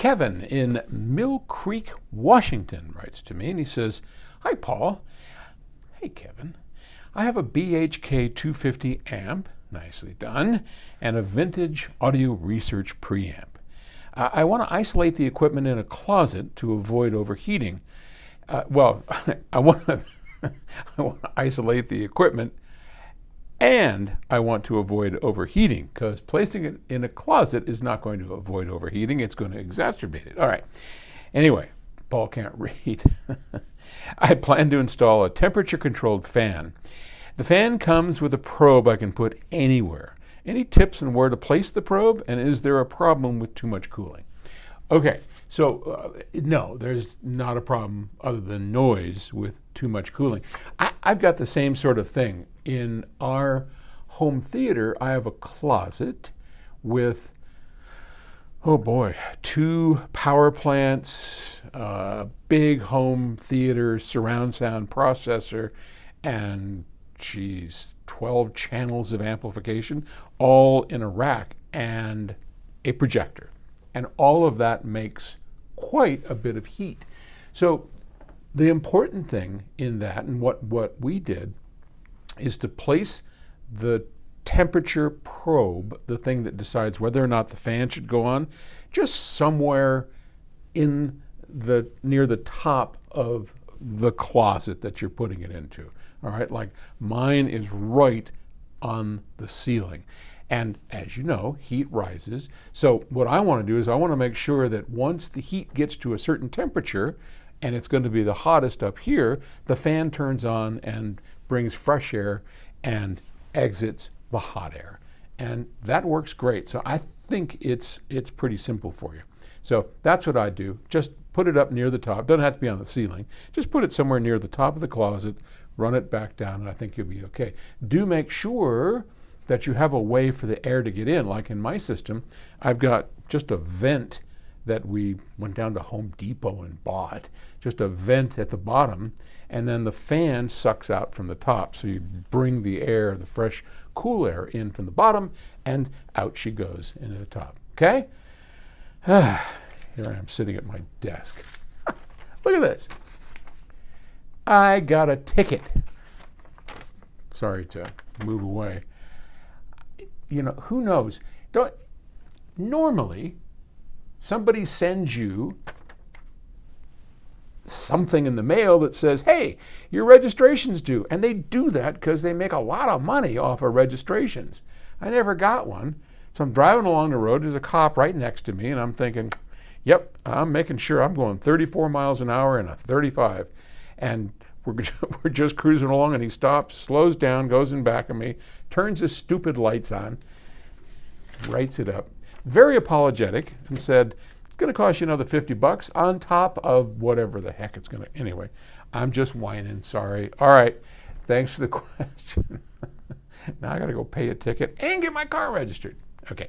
Kevin in Mill Creek, Washington writes to me and he says, "Hi, Paul. Hey, Kevin. I have a BHK 250 amp, nicely done, and a vintage audio research preamp. I want to isolate the equipment in a closet to avoid overheating. I want to isolate the equipment and I want to avoid overheating, because placing it in a closet is not going to avoid overheating. It's going to exacerbate it." All right. Anyway, Paul can't read. "I plan to install a temperature-controlled fan. The fan comes with a probe I can put anywhere. Any tips on where to place the probe, and is there a problem with too much cooling?" Okay, so no, there's not a problem other than noise with too much cooling. I've got the same sort of thing. In our home theater, I have a closet with, oh boy, 2 power plants, big home theater, surround sound processor, and 12 channels of amplification, all in a rack, and a projector. And all of that makes quite a bit of heat. So the important thing in that, and what we did, is to place the temperature probe, the thing that decides whether or not the fan should go on, just somewhere in near the top of the closet that you're putting it into. All right, like mine is right on the ceiling. And as you know, heat rises. So what I want to do is I want to make sure that once the heat gets to a certain temperature, and it's going to be the hottest up here, the fan turns on and brings fresh air and exits the hot air. And that works great. So I think it's pretty simple for you. So that's what I do. Just put it up near the top. Doesn't have to be on the ceiling. Just put it somewhere near the top of the closet, run it back down, and I think you'll be okay. Do make sure that you have a way for the air to get in. Like in my system, I've got just a vent that we went down to Home Depot and bought, just a vent at the bottom, and then the fan sucks out from the top. So you bring the air, the fresh, cool air in from the bottom, and out she goes into the top, okay? Here I am sitting at my desk. Look at this. I got a ticket. Sorry to move away. You know, who knows? Normally, somebody sends you something in the mail that says, "Hey, your registration's due." And they do that because they make a lot of money off of registrations. I never got one. So I'm driving along the road. There's a cop right next to me, and I'm thinking, yep, I'm making sure I'm going 34 miles an hour and a 35. And we're just cruising along, and he stops, slows down, goes in back of me, turns his stupid lights on, writes it up, very apologetic, and said, "It's going to cost you another $50 on top of whatever the heck it's going to." Anyway, I'm just whining, sorry. All right, thanks for the question. Now I got to go pay a ticket and get my car registered. Okay.